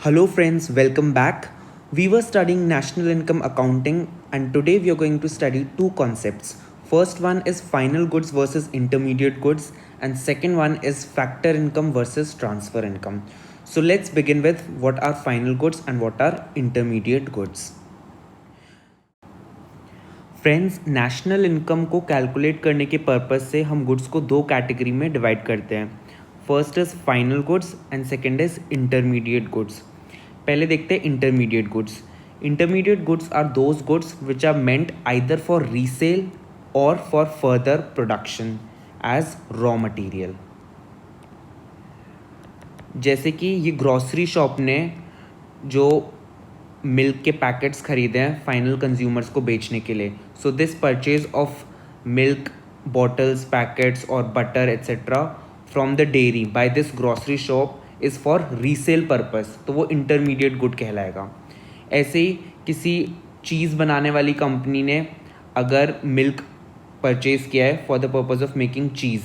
Hello, friends, welcome back. We were studying national income accounting, and today we are going to study two concepts. First one is final goods versus intermediate goods, and second one is factor income versus transfer income. So, let's begin with what are final goods and what are intermediate goods. Friends, national income को calculate करने के purpose से हम goods को दो category में divide करते हैं. First is final goods and second is intermediate goods. पहले देखते हैं intermediate goods. Intermediate goods are those goods which are meant either for resale और for further production as raw material. जैसे कि ये ग्रॉसरी शॉप ने जो मिल्क के पैकेट्स खरीदे हैं फाइनल कंज्यूमर्स को बेचने के लिए. So this purchase of milk bottles, packets और butter etcetera from the dairy by this grocery shop is for resale purpose, तो वो इंटरमीडिएट गुड कहलाएगा. ऐसे ही किसी चीज़ बनाने वाली कंपनी ने अगर मिल्क परचेज किया है for the purpose of making cheese,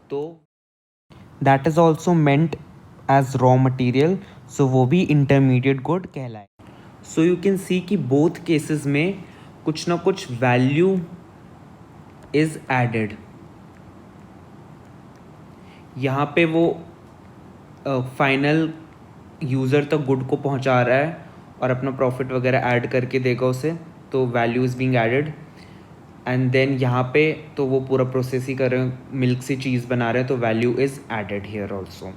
तो that is also meant as raw material, so वो भी इंटरमीडिएट गुड कहलाए. सो यू कैन सी कि बोथ केसेस में कुछ ना कुछ वैल्यू इज एडेड. यहाँ पे वो फाइनल यूज़र तक गुड को पहुँचा रहा है और अपना प्रॉफिट वगैरह ऐड करके देगा उसे, तो value is being added. And then यहाँ पे तो वो पूरा प्रोसेस ही कर रहे हैं, मिल्क से चीज़ बना रहे हैं, तो value is added here also.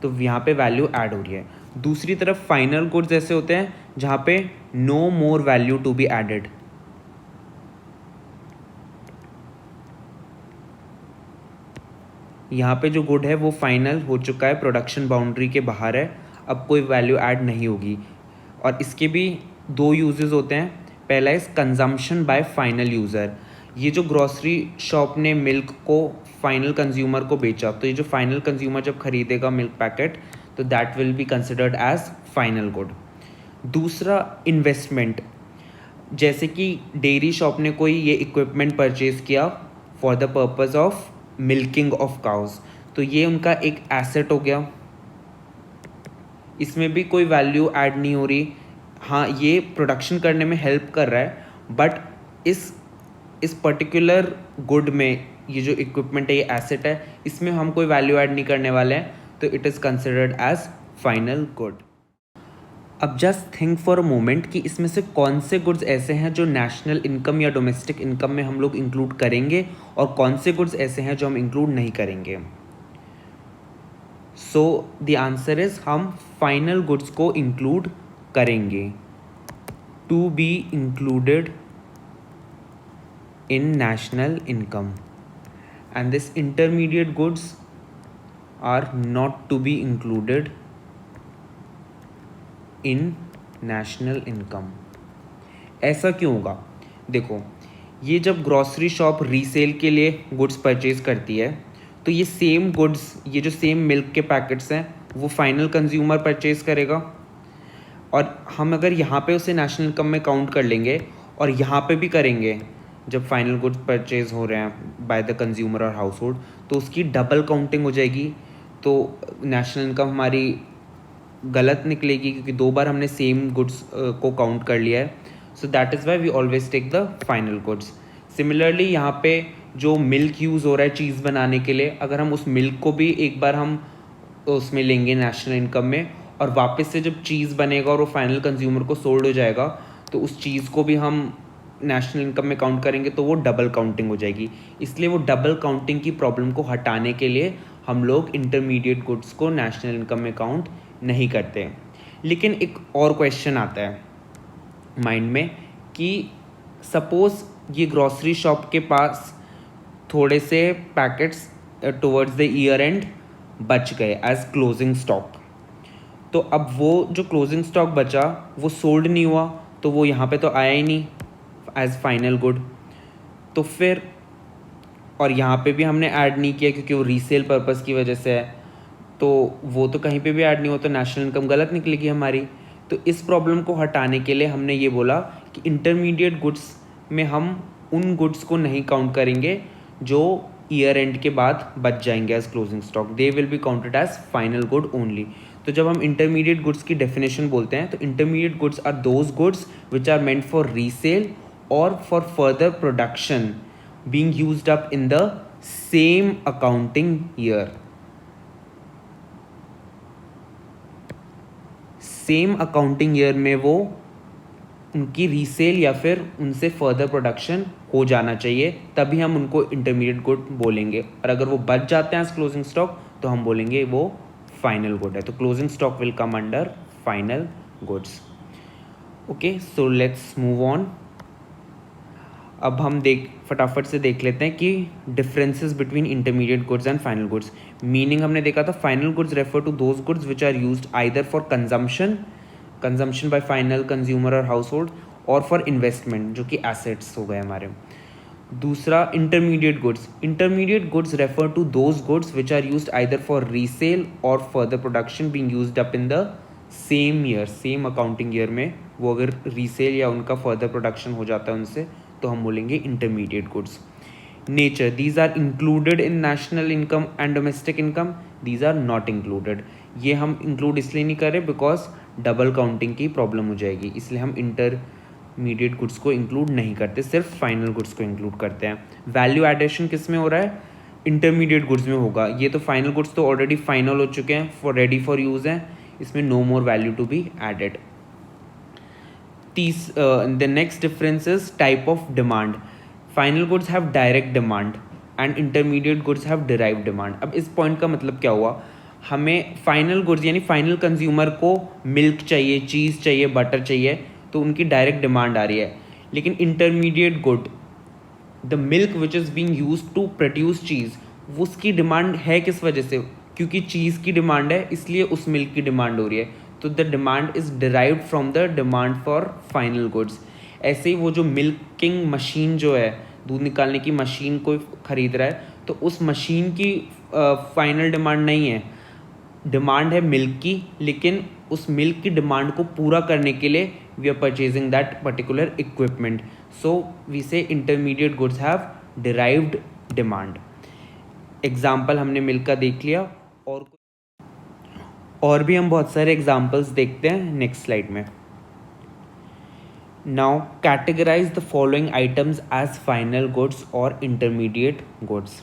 तो यहाँ पे वैल्यू ऐड हो रही है. दूसरी तरफ फाइनल गुड्स ऐसे होते हैं जहाँ पे no more value to be added. यहाँ पे जो गुड है वो फाइनल हो चुका है, प्रोडक्शन बाउंड्री के बाहर है, अब कोई वैल्यू ऐड नहीं होगी. और इसके भी दो यूजेस होते हैं. पहला is consumption by final user. ये जो ग्रॉसरी शॉप ने मिल्क को फाइनल कंज्यूमर को बेचा, तो ये जो फाइनल कंज्यूमर जब खरीदेगा मिल्क पैकेट, तो that will be considered as final good. दूसरा इन्वेस्टमेंट, जैसे कि डेयरी शॉप ने कोई ये इक्विपमेंट परचेज किया for the purpose of milking of cows, तो ये उनका एक एसेट हो गया. इसमें भी कोई वैल्यू ऐड नहीं हो रही. हाँ, ये प्रोडक्शन करने में हेल्प कर रहा है, बट इस पर्टिकुलर गुड में ये जो इक्विपमेंट है, ये एसेट है, इसमें हम कोई वैल्यू ऐड नहीं करने वाले हैं, तो it is considered as final good. अब just think for a moment कि इसमें से कौन से गुड्स ऐसे हैं जो नेशनल इनकम या डोमेस्टिक इनकम में हम लोग इंक्लूड करेंगे और कौन से गुड्स ऐसे हैं जो हम इंक्लूड नहीं करेंगे. सो द आंसर इज हम फाइनल गुड्स को इंक्लूड करेंगे. To be included in national income, and this intermediate goods are not to be included in national income. ऐसा क्यों होगा? देखो, ये जब ग्रॉसरी शॉप रीसेल के लिए गुड्स परचेज करती है, तो ये सेम गुड्स, ये जो सेम मिल्क के पैकेट्स हैं, वो फाइनल कंज्यूमर परचेज करेगा. और हम अगर यहाँ पे उसे नेशनल इनकम में काउंट कर लेंगे और यहाँ पे भी करेंगे जब फाइनल गुड्स परचेज हो रहे हैं बाय द कंज्यूमर और हाउस होल्ड, तो उसकी डबल काउंटिंग हो जाएगी. तो नेशनल इनकम हमारी गलत निकलेगी क्योंकि दो बार हमने सेम गुड्स को काउंट कर लिया है. So that is why we always take the final goods. Similarly यहाँ पे जो मिल्क यूज़ हो रहा है चीज़ बनाने के लिए, अगर हम उस मिल्क को भी एक बार हम उसमें लेंगे नेशनल इनकम में, और वापस से जब चीज़ बनेगा और वो फाइनल कंज्यूमर को सोल्ड हो जाएगा, तो उस चीज़ को भी हम नेशनल इनकम में काउंट करेंगे, तो वो डबल काउंटिंग हो जाएगी. इसलिए वो डबल काउंटिंग की प्रॉब्लम को हटाने के लिए हम लोग इंटरमीडिएट गुड्स को नेशनल इनकम में काउंट नहीं करते. लेकिन एक और क्वेश्चन आता है माइंड में कि सपोज ये ग्रॉसरी शॉप के पास थोड़े से packets towards the year and बच गए एज क्लोजिंग स्टॉक, तो अब वो जो क्लोजिंग स्टॉक बचा वो सोल्ड नहीं हुआ, तो वो यहाँ पे तो आया ही नहीं एज फाइनल गुड. तो फिर, और यहाँ पे भी हमने ऐड नहीं किया क्योंकि वो रीसेल पर्पस की वजह से है, तो वो तो कहीं पे भी ऐड नहीं हो, तो नेशनल इनकम गलत निकलेगी हमारी. तो इस प्रॉब्लम को हटाने के लिए हमने ये बोला कि इंटरमीडिएट गुड्स में हम उन गुड्स को नहीं काउंट करेंगे जो ईयर एंड के बाद बच जाएंगे as closing stock, they will be counted as final good only. तो जब हम इंटरमीडिएट गुड्स की डेफिनेशन बोलते हैं तो intermediate goods are those goods which are meant for resale और for further production being used up in the same accounting year. Same accounting year में वो उनकी रीसेल या फिर उनसे फर्दर प्रोडक्शन हो जाना चाहिए, तभी हम उनको इंटरमीडिएट गुड बोलेंगे। और अगर वो बच जाते हैं एज क्लोजिंग स्टॉक तो हम बोलेंगे वो फाइनल गुड है। तो closing stock will come under final goods. Okay, so let's move on. अब हम फटाफट से देख लेते हैं कि differences between intermediate goods and final goods. Meaning हमने देखा था, final goods refer to those goods which are used either for consumption by final consumer और हाउस होल्ड, और फॉर इन्वेस्टमेंट जो कि एसेट्स हो गए हमारे। दूसरा intermediate goods refer to those goods which are used either for resale और further production being used up in the same year, same accounting year में वो अगर रीसेल या उनका फर्दर प्रोडक्शन हो जाता है उनसे तो हम बोलेंगे intermediate goods. Nature, these are included in national income and domestic income, these are not included. ये हम इंक्लूड इसलिए नहीं कर रहे बिकॉज डबल काउंटिंग की प्रॉब्लम हो जाएगी, इसलिए हम इंटरमीडिएट गुड्स को इंक्लूड नहीं करते, सिर्फ फाइनल गुड्स को इंक्लूड करते हैं। वैल्यू एडिशन किस में हो रहा है? इंटरमीडिएट गुड्स में होगा। ये तो फाइनल गुड्स तो ऑलरेडी फाइनल हो चुके हैं, फॉर रेडी फॉर यूज़ हैं, इसमें no more value to be added. The next difference is type of demand. Final goods have direct demand and intermediate goods have derived demand. अब इस point का मतलब क्या हुआ? हमें फाइनल गुड्स यानी फाइनल कंज्यूमर को मिल्क चाहिए, चीज़ चाहिए, बटर चाहिए, तो उनकी डायरेक्ट डिमांड आ रही है। लेकिन intermediate good, the milk which is being used to produce cheese, उसकी डिमांड है किस वजह से? क्योंकि चीज़ की डिमांड है, इसलिए उस मिल्क की डिमांड हो रही है। तो the demand is derived from the demand for final goods. ऐसे ही वो जो मिल्किंग मशीन जो है, दूध निकालने की मशीन कोई ख़रीद रहा है, तो उस मशीन की फाइनल डिमांड नहीं है, डिमांड है मिल्क की, लेकिन उस मिल्क की डिमांड को पूरा करने के लिए we are purchasing that particular equipment. So we say intermediate goods have derived demand. Example हमने मिल्क का देख लिया, और भी हम बहुत सारे एग्जाम्पल्स देखते हैं नेक्स्ट स्लाइड में। Now categorize the following items as final goods और इंटरमीडिएट गुड्स।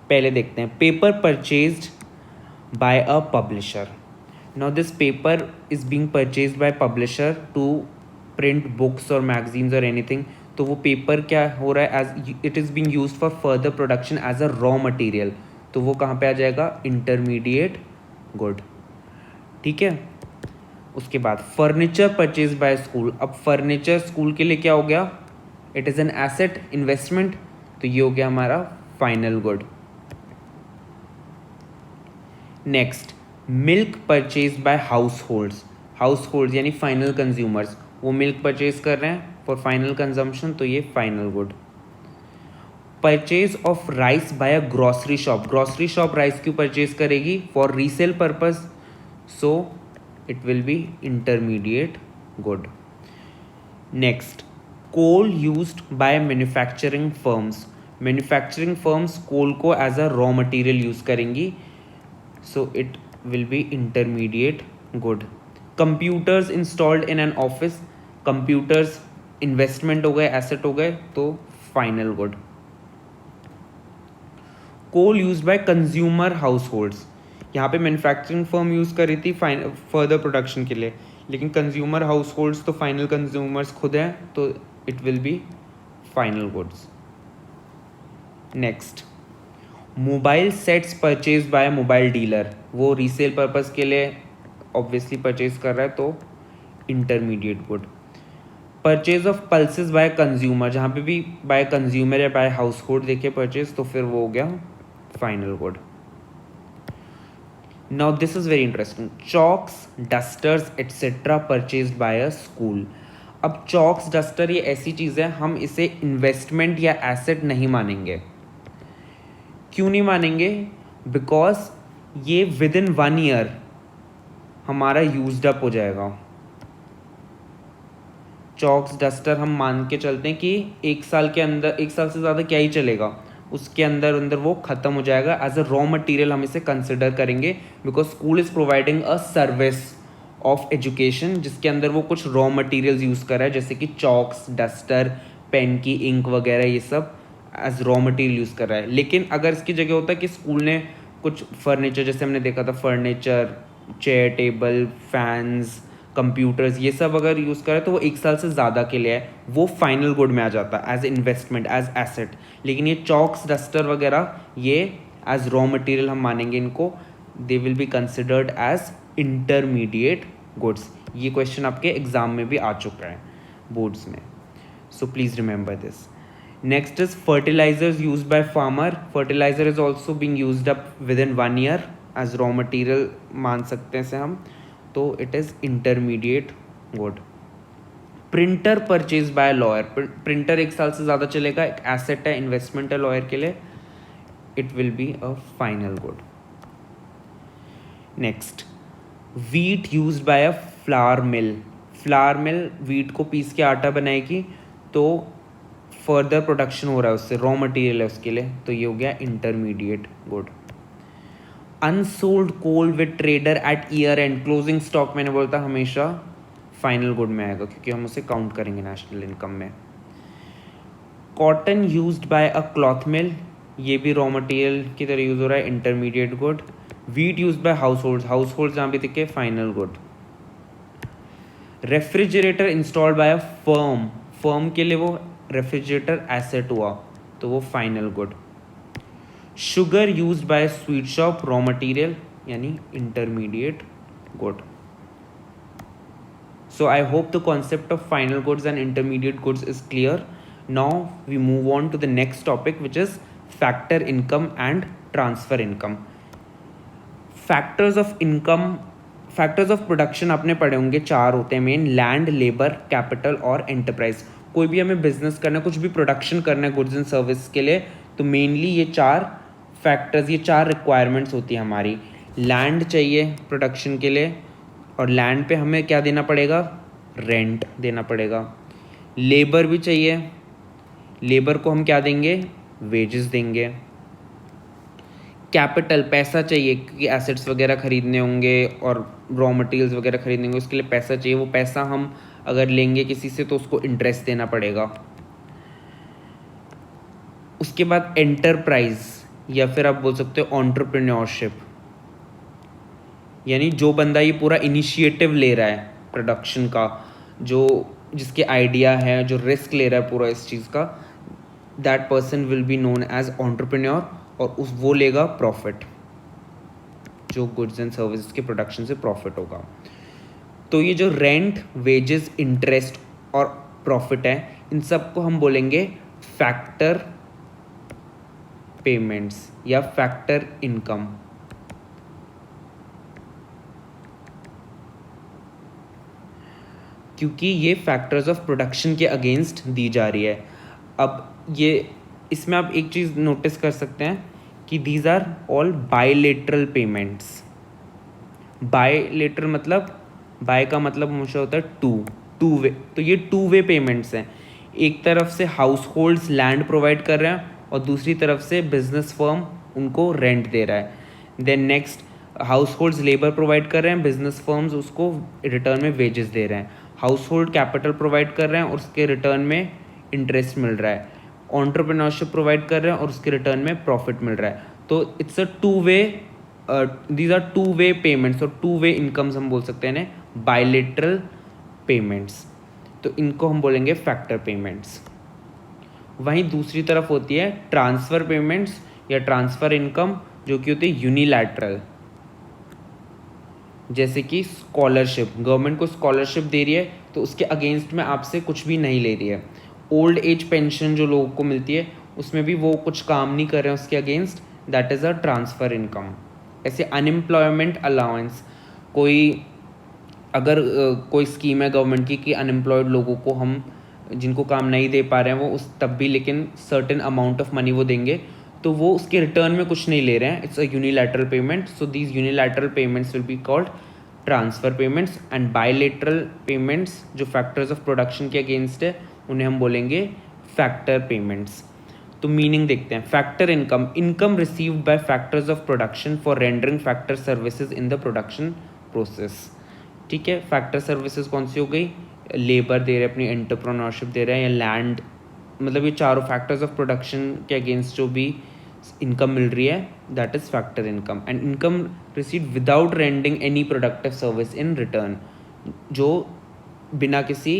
पहले देखते हैं paper purchased by a publisher. Now this paper is being purchased by publisher to print books और मैगजीन्स और एनीथिंग। तो वो पेपर क्या हो रहा है? As it is being used for further production as a raw material, तो वो कहाँ पे आ जाएगा? Intermediate good. ठीक है। उसके बाद फर्नीचर परचेज बाय स्कूल। अब फर्नीचर स्कूल के लिए क्या हो गया? It is an asset investment, तो ये हो गया हमारा final good. Next milk purchase by households यानी फाइनल कंज्यूमर्स, वो मिल्क परचेज कर रहे हैं फॉर फाइनल कंजम्पशन, तो ये final good. Purchase of rice by a grocery shop rice क्यों परचेज करेगी? For resale purpose, so it will be intermediate good. Next, coal used by manufacturing firms coal को as a raw material use करेंगी, so it will be intermediate good. Computers installed in an office, computers investment हो गए, asset हो गए, तो final good. Coal used by consumer households, यहाँ पे manufacturing firm use कर रही थी फर्दर प्रोडक्शन के लिए, लेकिन कंज्यूमर हाउस होल्ड्स तो फाइनल कंज्यूमर्स खुद हैं, तो it will be final goods. Next mobile sets purchase by mobile dealer, वो रीसेल पर्पस के लिए ऑब्वियसली परचेज कर रहा है, तो intermediate good. Purchase of pulses by consumer, जहाँ पे भी बाय कंज्यूमर या बाय हाउस होल्ड देखे परचेज, तो फिर वो हो गया final good. Now this is very interesting. Chalks, dusters, etc. purchased by a school. अब चॉक्स डस्टर ये ऐसी चीज़ें हम इसे इन्वेस्टमेंट या एसेट नहीं मानेंगे। क्यों नहीं मानेंगे? बिकॉज ये विद इन 1 ईयर हमारा यूज्ड अप हो जाएगा। चॉक्स डस्टर हम मान के चलते हैं कि 1 साल के अंदर, 1 साल से ज़्यादा क्या ही चलेगा, उसके अंदर अंदर वो ख़त्म हो जाएगा। एज अ रॉ मटेरियल हम इसे कंसिडर करेंगे, because school is providing a service of education जिसके अंदर वो कुछ रॉ मटेरियल्स यूज़ कर रहा है, जैसे कि चॉक्स, डस्टर, पेन की इंक वगैरह, ये सब एज रॉ मटेरियल यूज़ कर रहा है। लेकिन अगर इसकी जगह होता है कि स्कूल ने कुछ फर्नीचर, जैसे हमने देखा था furniture, chair, table, fans, computers, ये सब अगर यूज़ करें तो वो 1 साल से ज़्यादा के लिए है, वो फाइनल गुड में आ जाता है एज इन्वेस्टमेंट, एज एसेट। लेकिन ये चॉक्स, डस्टर वगैरह ये एज रॉ मटेरियल हम मानेंगे इनको, they will be considered as intermediate goods. ये क्वेश्चन आपके एग्जाम में भी आ चुका है बोर्ड्स में, so please remember this. Next is fertilizers used by farmer. Fertilizer is also being used up within 1 year as raw material मान सकते हैं इसे हम, तो it is intermediate good. Printer purchased by a lawyer. Printer 1 साल से ज़्यादा चलेगा, एक asset है, investment है lawyer के लिए, it will be a final good. Next, wheat used by a flour mill. Flour mill wheat को पीस के आटा बनाएगी, तो फर्दर प्रोडक्शन हो रहा है उससे, रॉ मटेरियल है उसके लिए, तो ये हो गया intermediate good. Unsold coal with trader at year end, closing stock मैंने बोला था हमेशा फाइनल गुड में आएगा, क्योंकि हम उसे काउंट करेंगे नेशनल इनकम में। Cotton used by a cloth mill, ये भी रॉ मटेरियल की तरह यूज हो रहा है, intermediate good. Wheat used by household जहाँ भी दिखे final good. Refrigerator installed by a firm के लिए वो रेफ्रिजरेटर एसेट हुआ, तो वो final good. Sugar used by sweet shop, raw material यानी intermediate good. So I hope the concept of final goods and intermediate goods is clear. Now we move on to the next topic which is factor income and transfer income. Factors of income, factors of production आपने पढ़े होंगे, 4 होते हैं main: land, labour, capital और enterprise. कोई भी हमें business करना है, कुछ भी प्रोडक्शन करना है गुड्स एंड सर्विस के लिए, तो मेनली ये 4 फैक्टर्स, ये 4 रिक्वायरमेंट्स होती है हमारी. लैंड चाहिए प्रोडक्शन के लिए, और लैंड पे हमें क्या देना पड़ेगा? रेंट देना पड़ेगा. लेबर भी चाहिए, लेबर को हम क्या देंगे? वेजेस देंगे. कैपिटल, पैसा चाहिए, क्योंकि एसेट्स वगैरह खरीदने होंगे और रॉ मटेरियल्स वगैरह खरीदने होंगे, उसके लिए पैसा चाहिए. वो पैसा हम अगर लेंगे किसी से तो उसको इंटरेस्ट देना पड़ेगा. उसके बाद एंटरप्राइज, या फिर आप बोल सकते हो एंटरप्रेन्योरशिप, यानी जो बंदा ये पूरा इनिशिएटिव ले रहा है प्रोडक्शन का, जिसके आइडिया है, जो रिस्क ले रहा है पूरा इस चीज़ का, that person will be known as entrepreneur, और वो लेगा प्रॉफिट, जो गुड्स एंड सर्विसेज के प्रोडक्शन से प्रॉफिट होगा. तो ये जो रेंट, वेजेस, इंटरेस्ट और प्रॉफिट है, इन सब को हम बोलेंगे फैक्टर पेमेंट्स या फैक्टर इनकम. क्योंकि ये फैक्टर्स ऑफ प्रोडक्शन के अगेंस्ट दी जा रही है. अब ये इसमें आप एक चीज़ नोटिस कर सकते हैं कि these are all bilateral payments. Bilateral मतलब, बाय का मतलब हमेशा होता है टू वे, तो ये 2 वे पेमेंट्स हैं. एक तरफ से हाउस होल्ड्स लैंड प्रोवाइड कर रहे हैं और दूसरी तरफ से बिजनेस फर्म उनको रेंट दे रहा है. Then next, households labour provide कर रहे हैं, बिजनेस फर्म्स उसको रिटर्न में वेजेस दे रहे हैं. हाउस होल्ड कैपिटल प्रोवाइड कर रहे हैं और उसके रिटर्न में इंटरेस्ट मिल रहा है. एंटरप्रेन्योरशिप प्रोवाइड कर रहे हैं और उसके रिटर्न में प्रॉफिट मिल रहा है. तो it's a 2 way, these are 2 way payments, और 2 वे इनकम्स हम बोल सकते हैं इन्हें बायलेटरल पेमेंट्स. तो इनको हम बोलेंगे फैक्टर पेमेंट्स. वहीं दूसरी तरफ होती है ट्रांसफ़र पेमेंट्स या ट्रांसफ़र इनकम, जो कि होती है यूनिलैटरल. जैसे कि स्कॉलरशिप, गवर्नमेंट को स्कॉलरशिप दे रही है तो उसके अगेंस्ट में आपसे कुछ भी नहीं ले रही है. ओल्ड एज पेंशन जो लोगों को मिलती है, उसमें भी वो कुछ काम नहीं कर रहे हैं उसके against, that is a transfer income. ऐसे अनएम्प्लॉयमेंट अलाउंस, अगर कोई स्कीम है गवर्नमेंट की कि अनएम्प्लॉयड लोगों को हम, जिनको काम नहीं दे पा रहे हैं, वो उस तब भी लेकिन सर्टेन अमाउंट ऑफ मनी वो देंगे, तो वो उसके रिटर्न में कुछ नहीं ले रहे हैं. It's a unilateral payment. So these unilateral payments will be called transfer payments. And bilateral payments जो फैक्टर्स ऑफ प्रोडक्शन के अगेंस्ट है, उन्हें हम बोलेंगे फैक्टर पेमेंट्स. तो मीनिंग देखते हैं. Factor income, income received by factors of production for rendering factor services in the production process. ठीक है, फैक्टर सर्विसेज कौन सी हो गई? लेबर दे रहे हैं, अपनी एंटरप्रेन्योरशिप दे रहे हैं, या लैंड, मतलब ये चारों फैक्टर्स ऑफ प्रोडक्शन के अगेंस्ट जो भी इनकम मिल रही है, that is factor income. And income received without rending any productive service in return, जो बिना किसी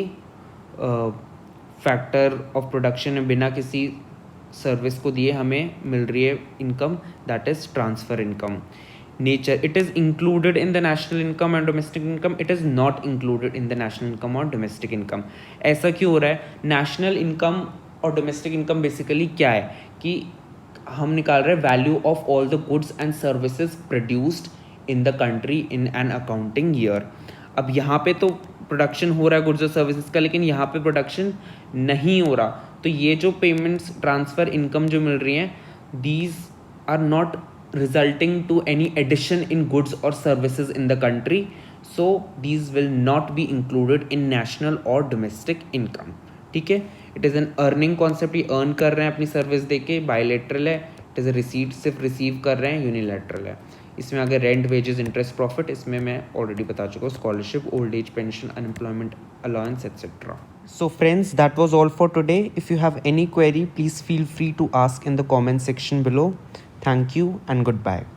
फैक्टर ऑफ प्रोडक्शन में बिना किसी सर्विस को दिए हमें मिल रही है income, that is transfer income. Nature, it is included in the national income and domestic income, it is not included in the national income और डोमेस्टिक इनकम. ऐसा क्यों हो रहा है? नेशनल इनकम और डोमेस्टिक इनकम बेसिकली क्या है कि हम निकाल रहे हैं value of all the goods and services produced in the country in an accounting year. अब यहाँ पे तो प्रोडक्शन हो रहा है गुड्स और सर्विसेज का, लेकिन यहाँ पे प्रोडक्शन नहीं हो रहा, तो ये जो पेमेंट्स ट्रांसफ़र इनकम जो मिल रही हैं, these are not resulting to any addition in goods or services in the country, so these will not be included in national or domestic income. ठीक है, it is N earning concept, ये earn कर रहे हैं अपनी service दे के, bilateral है. It is a receipt, सिर्फ रिसीव कर रहे हैं, यूनिलैटरल है. इसमें अगर रेंट, वेजेस, इंटरेस्ट, प्रॉफिट, इसमें मैं ऑलरेडी बता चुका हूँ, scholarship, old age pension, unemployment allowance etcetera. So friends, that was all for today. If you have any query, please feel free to ask in the comment section below. Thank you and goodbye.